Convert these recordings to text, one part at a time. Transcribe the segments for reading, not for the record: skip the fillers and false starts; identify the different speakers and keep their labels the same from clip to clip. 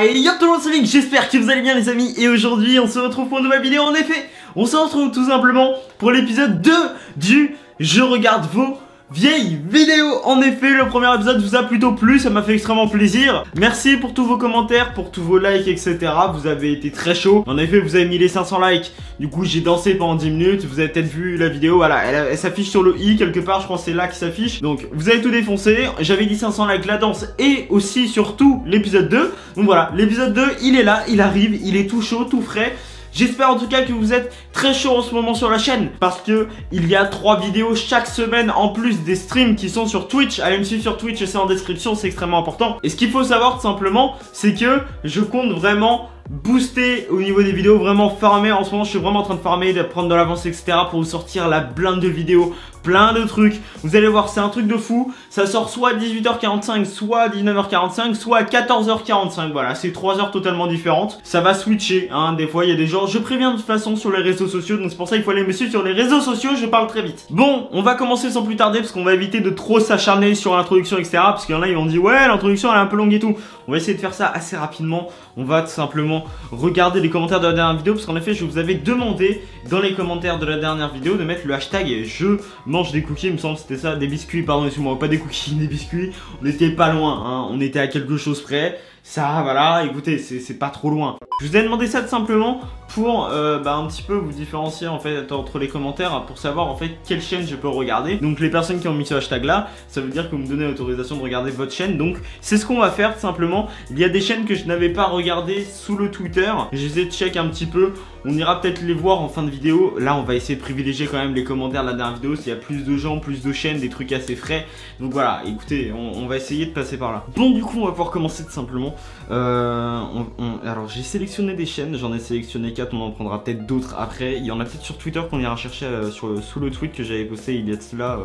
Speaker 1: Et yo tout le monde, c'est Link, j'espère que vous allez bien les amis. Et aujourd'hui on se retrouve pour une nouvelle vidéo. En effet, on se retrouve tout simplement pour l'épisode 2 du Je regarde vos vieilles vidéos. En effet, le premier épisode vous a plutôt plu, ça m'a fait extrêmement plaisir. Merci pour tous vos commentaires, pour tous vos likes, etc. Vous avez été très chaud. En effet, vous avez mis les 500 likes. Du coup, j'ai dansé pendant 10 minutes. Vous avez peut-être vu la vidéo, voilà, elle s'affiche sur le i quelque part, je crois que c'est là qui s'affiche. Donc, vous avez tout défoncé. J'avais dit 500 likes, la danse et aussi, surtout, l'épisode 2. Donc voilà, l'épisode 2, il est là, il arrive, il est tout chaud, tout frais. J'espère en tout cas que vous êtes très chaud en ce moment sur la chaîne, parce que il y a 3 vidéos chaque semaine en plus des streams qui sont sur Twitch. Allez me suivre sur Twitch, c'est en description, c'est extrêmement important. Et ce qu'il faut savoir tout simplement, c'est que je compte vraiment booster au niveau des vidéos, vraiment farmer. En ce moment je suis vraiment en train de farmer, de prendre de l'avance, etc. pour vous sortir la blinde de vidéos, plein de trucs. Vous allez voir, c'est un truc de fou. Ça sort soit à 18h45, soit à 19h45, soit à 14h45. Voilà, c'est 3 heures totalement différentes. Ça va switcher, hein. Des fois il y a des gens, je préviens de toute façon sur les réseaux sociaux, donc c'est pour ça qu'il faut aller me suivre sur les réseaux sociaux, je parle très vite. Bon, on va commencer sans plus tarder, parce qu'on va éviter de trop s'acharner sur l'introduction, etc. Parce qu'il y en a, ils vont dire ouais, l'introduction elle est un peu longue et tout. On va essayer de faire ça assez rapidement. On va tout simplement regarder les commentaires de la dernière vidéo, parce qu'en effet je vous avais demandé dans les commentaires de la dernière vidéo de mettre le hashtag je mange des cookies, il me semble que c'était ça, des biscuits, pardon, excusez-moi, pas des cookies, des biscuits. On était pas loin, hein, on était à quelque chose près. Ça, voilà, écoutez, c'est pas trop loin. Je vous ai demandé ça tout simplement pour un petit peu vous différencier en fait entre les commentaires, pour savoir en fait quelle chaîne je peux regarder. Donc les personnes qui ont mis ce hashtag là, ça veut dire que vous me donnez l'autorisation de regarder votre chaîne. Donc c'est ce qu'on va faire tout simplement. Il y a des chaînes que je n'avais pas regardées sous le Twitter, je les ai check un petit peu. On ira peut-être les voir en fin de vidéo. Là on va essayer de privilégier quand même les commentaires de la dernière vidéo, s'il y a plus de gens, plus de chaînes, des trucs assez frais. Donc voilà, écoutez, on va essayer de passer par là. Bon, du coup on va pouvoir commencer tout simplement. Alors j'ai sélectionné des chaînes, j'en ai sélectionné 4, on en prendra peut-être d'autres après. Il y en a peut-être sur Twitter qu'on ira chercher sous le tweet que j'avais posté il y a de cela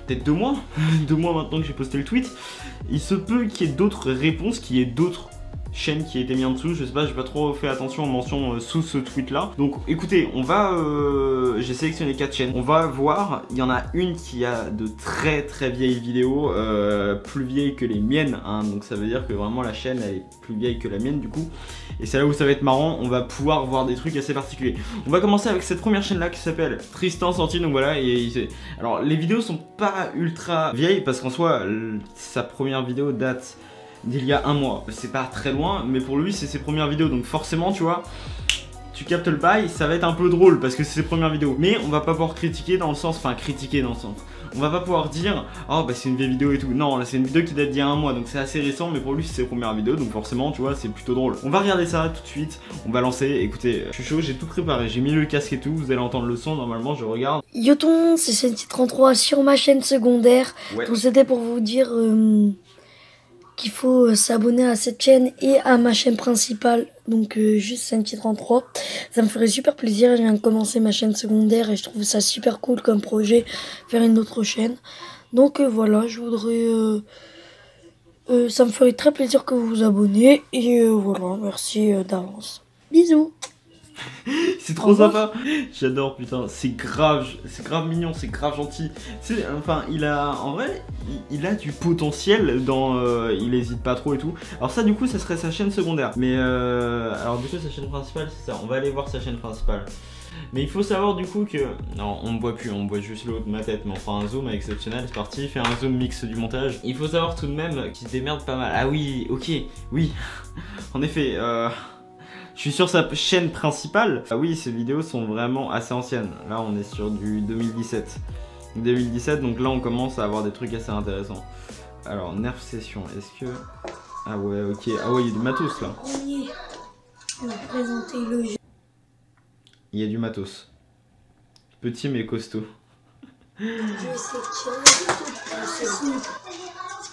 Speaker 1: peut-être 2 mois. 2 mois maintenant que j'ai posté le tweet. Il se peut qu'il y ait d'autres réponses, qu'il y ait d'autres chaîne qui a été mise en dessous, je sais pas, j'ai pas trop fait attention aux mentions sous ce tweet là. Donc écoutez, on va j'ai sélectionné 4 chaînes, on va voir. Il y en a une qui a de très très vieilles vidéos, plus vieilles que les miennes, hein. Donc ça veut dire que vraiment la chaîne elle est plus vieille que la mienne du coup. Et c'est là où ça va être marrant, on va pouvoir voir des trucs assez particuliers. On va commencer avec cette première chaîne là qui s'appelle Tristan Santi. Donc voilà, alors les vidéos sont pas ultra vieilles, parce qu'en soi sa première vidéo date d'il y a 1 mois. C'est pas très loin, mais pour lui c'est ses premières vidéos, donc forcément tu vois, tu captes le bail, ça va être un peu drôle parce que c'est ses premières vidéos. Mais on va pas pouvoir critiquer dans le sens, enfin critiquer dans le sens, on va pas pouvoir dire oh bah c'est une vieille vidéo et tout. Non, là c'est une vidéo qui date d'il y a 1 mois, donc c'est assez récent, mais pour lui c'est ses premières vidéos, donc forcément tu vois c'est plutôt drôle. On va regarder ça tout de suite, on va lancer. Écoutez, je suis chaud, j'ai tout préparé, j'ai mis le casque et tout, vous allez entendre le son normalement, je regarde.
Speaker 2: Yo tout le monde, c'est Senti33 sur ma chaîne secondaire.
Speaker 1: Ouais.
Speaker 2: Donc c'était pour vous dire qu'il faut s'abonner à cette chaîne et à ma chaîne principale, donc juste Senti33. Ça me ferait super plaisir, je viens de commencer ma chaîne secondaire et je trouve ça super cool comme projet, faire une autre chaîne. Donc voilà, je voudrais... ça me ferait très plaisir que vous vous abonnez et voilà, merci d'avance. Bisous.
Speaker 1: C'est trop sympa, j'adore, putain, c'est grave mignon, c'est grave gentil. Enfin, il a, en vrai, il a du potentiel dans, il hésite pas trop et tout. Alors ça, du coup, ça serait sa chaîne secondaire. Mais alors du coup, sa chaîne principale, c'est ça. On va aller voir sa chaîne principale. Mais il faut savoir du coup que, non, on me voit plus, on me voit juste le haut de ma tête. Mais enfin, un zoom exceptionnel, c'est parti. Fait un zoom mix du montage. Il faut savoir tout de même qu'il se démerde pas mal. Ah oui, ok, oui, en effet. Je suis sur sa chaîne principale. Ah oui, ces vidéos sont vraiment assez anciennes. Là, on est sur du 2017. 2017, donc là, on commence à avoir des trucs assez intéressants. Alors, Nerf Session, est-ce que... Ah ouais, ok. Ah ouais, il y a du matos, là.
Speaker 2: On va présenter le jeu.
Speaker 1: Il y a du matos. Petit mais costaud.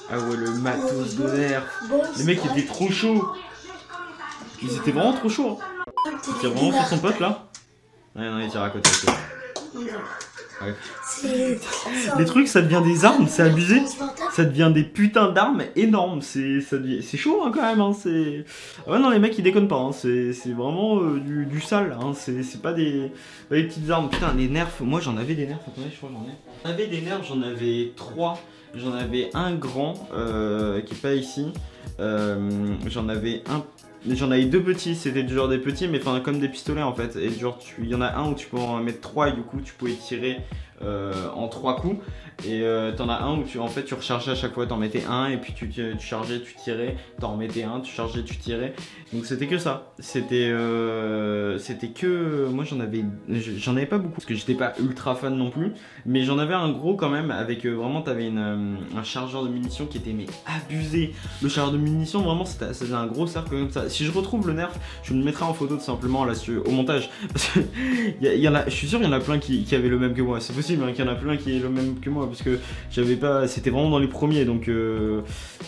Speaker 1: Ah ouais, le matos de Nerf. Les mecs étaient trop chauds. Ils étaient vraiment trop chauds, hein. Il tire vraiment sur son pote là. Ouais, non, il tire à côté. Ouais. Les trucs, ça devient des armes, c'est abusé. Ça devient des putains d'armes énormes. C'est chaud hein, quand même. Hein. Ouais, non, les mecs ils déconnent pas. Hein. C'est vraiment du sale. Hein. C'est pas des petites armes. Putain, les nerfs. Moi j'en avais des nerfs. Attendez, je crois que j'en ai. J'en avais des nerfs, j'en avais 3. j'en avais un grand qui est pas ici. J'en avais deux petits, c'était du genre des petits, mais enfin comme des pistolets en fait. Et genre il y en a un où tu peux en mettre 3 et du coup tu pouvais tirer en 3 coups. Et t'en as un où tu rechargeais à chaque fois, t'en mettais un et puis tu chargeais, tu tirais, t'en remettais un, tu chargeais, tu tirais. Donc c'était que ça. C'était que moi j'en avais pas beaucoup parce que j'étais pas ultra fan non plus, mais j'en avais un gros quand même avec vraiment t'avais un chargeur de munitions qui était mais abusé. Le chargeur de munitions vraiment c'était un gros cercle comme ça. Si je retrouve le nerf, je me le mettrai en photo tout simplement là au montage parce que je suis sûr il y en a plein qui avaient le même que moi. C'est possible hein, qu'il y en a plein qui aient le même que moi parce que j'avais pas, c'était vraiment dans les premiers donc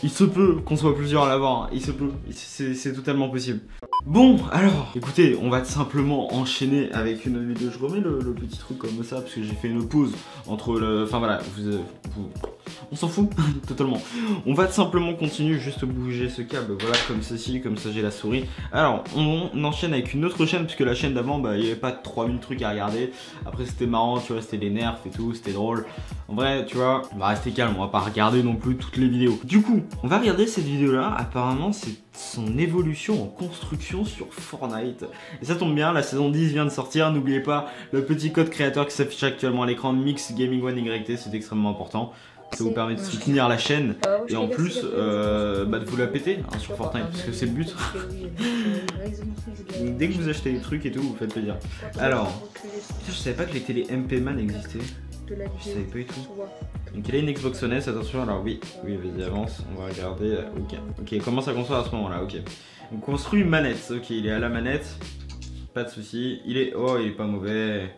Speaker 1: il se peut qu'on soit plusieurs à l'avoir, hein. Il se peut, c'est totalement possible. Bon alors, écoutez, on va simplement enchaîner avec une vidéo. Je remets le petit truc comme ça parce que j'ai fait une pause entre le, enfin voilà, on s'en fout totalement. On va simplement continuer, juste bouger ce câble, voilà comme ceci, comme ça j'ai la souris. Alors on enchaîne avec une autre chaîne puisque la chaîne d'avant, bah il n'y avait pas 3000 trucs à regarder. Après c'était marrant, tu vois, c'était les nerfs et tout, c'était drôle. En vrai, tu vois, on va rester calme, on va pas regarder non plus toutes les vidéos. Du coup, on va regarder cette vidéo là, apparemment c'est son évolution en construction sur Fortnite. Et ça tombe bien, la saison 10 vient de sortir, n'oubliez pas le petit code créateur qui s'affiche actuellement à l'écran, Mix Gaming One YT, c'est extrêmement important. Ça vous permet de soutenir la chaîne et en plus de vous la péter hein, sur Fortnite parce que c'est le but. Dès que vous achetez des trucs et tout, vous faites plaisir. Alors, je savais pas que les télé MP Man existaient. Je savais pas du tout. Donc il a une Xbox One S, attention, alors oui, vas-y avance, on va regarder. Ok, commence à construire à ce moment là, ok. On construit une manette, ok, il est à la manette. Pas de soucis, il est pas mauvais.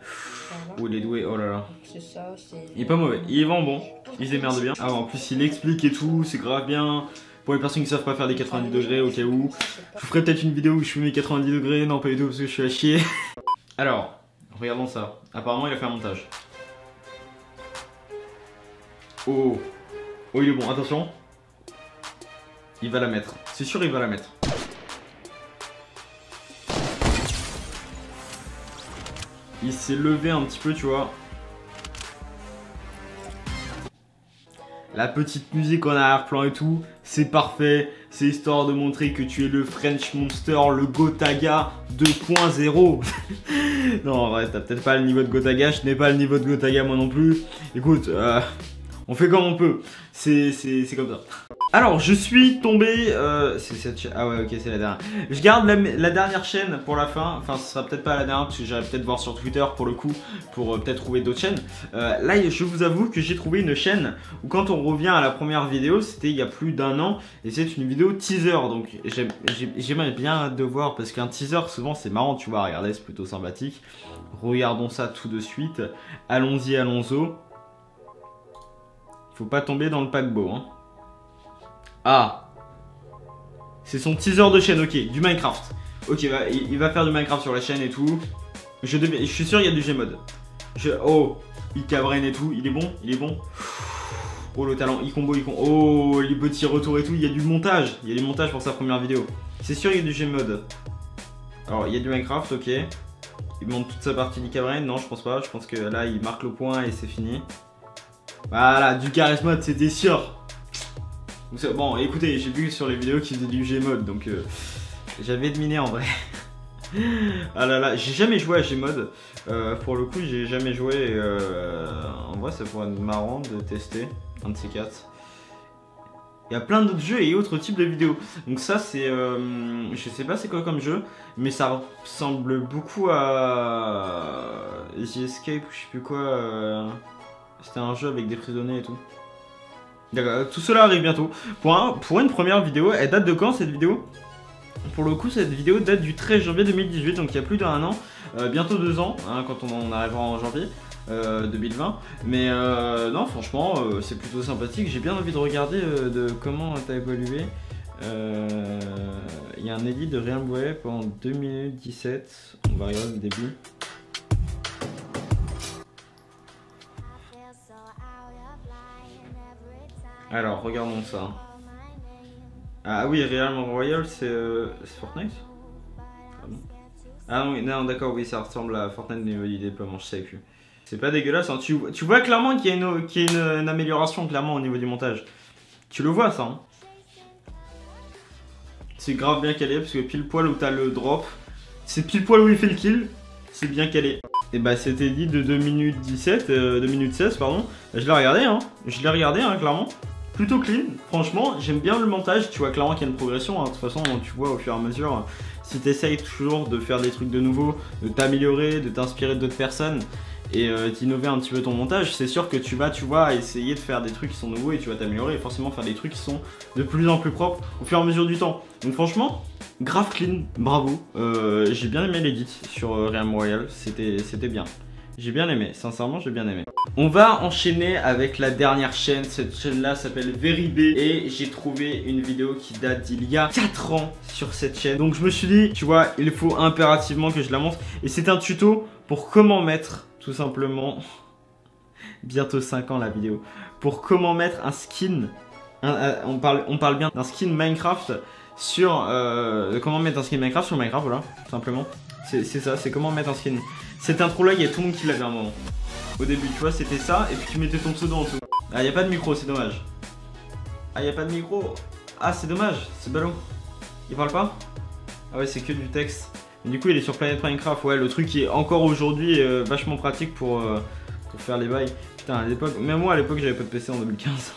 Speaker 1: Oh il est doué, oh là là.
Speaker 2: C'est ça,
Speaker 1: il est pas mauvais, il est vraiment bon, il se démerde bien. Ah en plus il explique et tout, c'est grave bien. Pour les personnes qui savent pas faire des 90 degrés au cas où. Je vous ferai peut-être une vidéo où je fais mes 90 degrés, non pas du tout parce que je suis à chier. Alors, regardons ça, apparemment il a fait un montage. Oh il est bon, attention. Il va la mettre, c'est sûr il va la mettre. Il s'est levé un petit peu, tu vois. La petite musique en arrière-plan et tout, c'est parfait. C'est histoire de montrer que tu es le French Monster, le Gotaga 2.0. Non, en vrai, t'as peut-être pas le niveau de Gotaga. Je n'ai pas le niveau de Gotaga, moi non plus. Écoute, on fait comme on peut. C'est comme ça. Alors, je suis tombé... c'est cette chaîne... Ah ouais, ok, c'est la dernière. Je garde la dernière chaîne pour la fin. Enfin, ce sera peut-être pas la dernière parce que j'irai peut-être voir sur Twitter pour le coup. Pour peut-être trouver d'autres chaînes. Là, je vous avoue que j'ai trouvé une chaîne où quand on revient à la première vidéo, c'était il y a plus d'un an. Et c'est une vidéo teaser. Donc, j'aimerais bien de voir parce qu'un teaser, souvent, c'est marrant, tu vois. Regardez, c'est plutôt sympathique. Regardons ça tout de suite. Allons-y, allons-y. Faut pas tomber dans le paquebot, hein. Ah, c'est son teaser de chaîne, ok, du Minecraft. Ok, il va faire du Minecraft sur la chaîne et tout. Je suis sûr il y a du Gmod. Oh, il cabraine et tout, il est bon, il est bon. Oh le talent, il combo. Oh, les petits retours et tout, il y a du montage. Il y a du montage pour sa première vidéo. C'est sûr il y a du Gmod. Alors, il y a du Minecraft, ok. Il monte toute sa partie d'Icabraine, non je pense pas. Je pense que là il marque le point et c'est fini. Voilà, du Garry's Mod, c'était sûr. Bon, écoutez, j'ai vu sur les vidéos qu'il faisait du Gmod, donc j'avais deviné en vrai. Ah là là, j'ai jamais joué à Gmod. Pour le coup, j'ai jamais joué. En vrai, ça pourrait être marrant de tester un de ces quatre. Il y a plein d'autres jeux et autres types de vidéos. Donc ça, c'est, je sais pas c'est quoi comme jeu, mais ça ressemble beaucoup à The Escape ou je sais plus quoi. C'était un jeu avec des prisonniers et tout. D'accord, tout cela arrive bientôt. Pour une première vidéo, elle date de quand cette vidéo? Pour le coup, cette vidéo date du 13 janvier 2018, donc il y a plus d'1 an, bientôt 2 ans, hein, quand on en arrivera en janvier 2020. Mais non, franchement, c'est plutôt sympathique. J'ai bien envie de regarder de comment t'as évolué. Il y a un edit de Rainbow pendant 2 minutes 17. On va regarder le début. Alors, regardons ça. Ah oui, Realm Royale, c'est Fortnite? Ah bon? Ah oui, non, d'accord, oui, ça ressemble à Fortnite au niveau du déploiement, je savais plus. C'est pas dégueulasse, hein. Tu vois clairement qu'il y a une amélioration clairement au niveau du montage. Tu le vois ça, hein. C'est grave bien calé parce que pile poil où t'as le drop, c'est pile poil où il fait le kill, c'est bien calé. Et bah c'était dit de 2 minutes 17, 2 minutes 16 pardon. Je l'ai regardé hein, clairement. Plutôt clean, franchement j'aime bien le montage, tu vois clairement qu'il y a une progression, hein. De toute façon tu vois au fur et à mesure, si tu essayes toujours de faire des trucs de nouveau, de t'améliorer, de t'inspirer d'autres personnes et d'innover un petit peu ton montage, c'est sûr que tu vas essayer de faire des trucs qui sont nouveaux et tu vas t'améliorer et forcément faire des trucs qui sont de plus en plus propres au fur et à mesure du temps. Donc franchement, grave clean, bravo, j'ai bien aimé l'edit sur Realm Royale, c'était bien. J'ai bien aimé, sincèrement j'ai bien aimé. On va enchaîner avec la dernière chaîne, cette chaîne là s'appelle VeryB et j'ai trouvé une vidéo qui date d'il y a 4 ans sur cette chaîne. Donc je me suis dit, tu vois, il faut impérativement que je la montre et c'est un tuto pour comment mettre tout simplement, bientôt 5 ans la vidéo, pour comment mettre un skin, on parle bien d'un skin Minecraft sur, comment mettre un skin Minecraft sur Minecraft, voilà, tout simplement. C'est ça, c'est comment mettre un skin. Cette intro là, il y a tout le monde qui l'avait à un moment. Au début, tu vois, c'était ça, et puis tu mettais ton pseudo en dessous. Ah, il n'y a pas de micro, c'est dommage. Ah, il n'y a pas de micro. Ah, c'est dommage, c'est ballot. Il parle pas? Ah ouais, c'est que du texte. Et du coup, il est sur Planet Minecraft, ouais, le truc qui est encore aujourd'hui vachement pratique pour faire les bails. Putain, à l'époque, même moi à l'époque, j'avais pas de PC en 2015.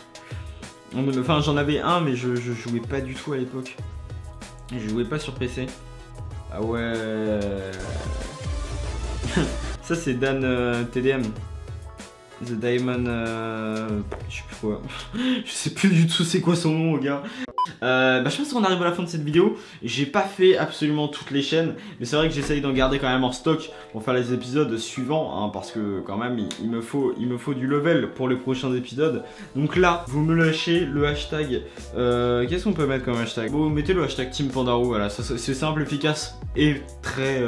Speaker 1: Enfin, j'en avais un, mais je jouais pas du tout à l'époque. Je jouais pas sur PC. Ah ouais. Ça c'est Dan TDM. The Diamond. Je sais plus quoi. Je sais plus du tout c'est quoi son nom, au gars. Je pense qu'on arrive à la fin de cette vidéo. J'ai pas fait absolument toutes les chaînes, mais c'est vrai que j'essaye d'en garder quand même en stock pour faire les épisodes suivants, hein, parce que quand même il me faut du level pour les prochains épisodes. Donc là, vous me lâchez le hashtag. Qu'est-ce qu'on peut mettre comme hashtag? Bon, mettez le hashtag Team Pandarou. Voilà, c'est simple, efficace et très.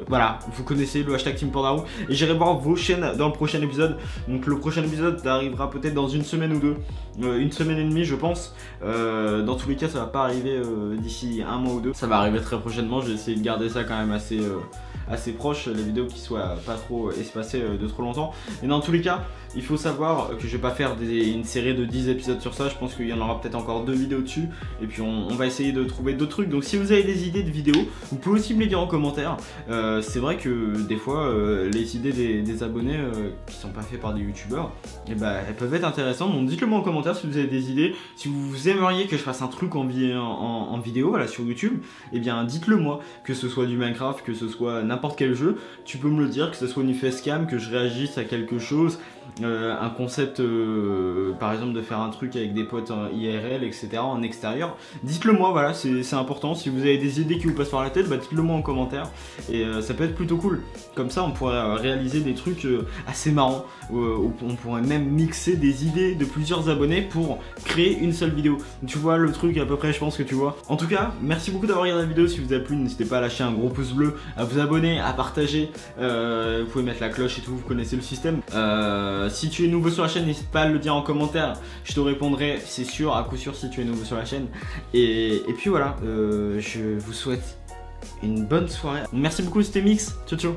Speaker 1: Voilà, vous connaissez le hashtag Team Pandarou. Et j'irai voir vos chaînes dans le prochain épisode. Donc le prochain épisode arrivera peut-être dans une semaine ou deux, une semaine et demie, je pense. Dans tous les cas, ça va pas arriver d'ici un mois ou deux. Ça va arriver très prochainement. Je vais essayer de garder ça quand même assez proche, les vidéos qui soient pas trop espacées de trop longtemps. Et dans tous les cas, il faut savoir que je vais pas faire une série de 10 épisodes sur ça. Je pense qu'il y en aura peut-être encore 2 vidéos dessus. Et puis on va essayer de trouver d'autres trucs. Donc si vous avez des idées de vidéos, vous pouvez aussi me les dire en commentaire. C'est vrai que des fois, les idées des abonnés qui sont pas faites par des youtubeurs, et bah, elles peuvent être intéressantes. Donc dites-le moi en commentaire si vous avez des idées. Si vous aimeriez que je fasse un truc en vidéo, voilà, sur YouTube, et bien dites-le moi. Que ce soit du Minecraft, que ce soit n'importe quel jeu, tu peux me le dire, que ce soit une facecam, que je réagisse à quelque chose, un concept, par exemple de faire un truc avec des potes en IRL, etc., en extérieur. Dites-le moi, voilà, c'est important. Si vous avez des idées qui vous passent par la tête, bah dites-le moi en commentaire. Et ça peut être plutôt cool. Comme ça, on pourrait réaliser des trucs assez marrants. On pourrait même mixer des idées de plusieurs abonnés pour créer une seule vidéo. Tu vois le truc à peu près, je pense que tu vois. En tout cas, merci beaucoup d'avoir regardé la vidéo. Si vous a plu, n'hésitez pas à lâcher un gros pouce bleu, à vous abonner, à partager. Vous pouvez mettre la cloche et tout, vous connaissez le système. Si tu es nouveau sur la chaîne, n'hésite pas à le dire en commentaire. Je te répondrai, c'est sûr, à coup sûr, si tu es nouveau sur la chaîne. Et puis voilà, je vous souhaite une bonne soirée. Merci beaucoup, c'était Mix. Ciao, ciao.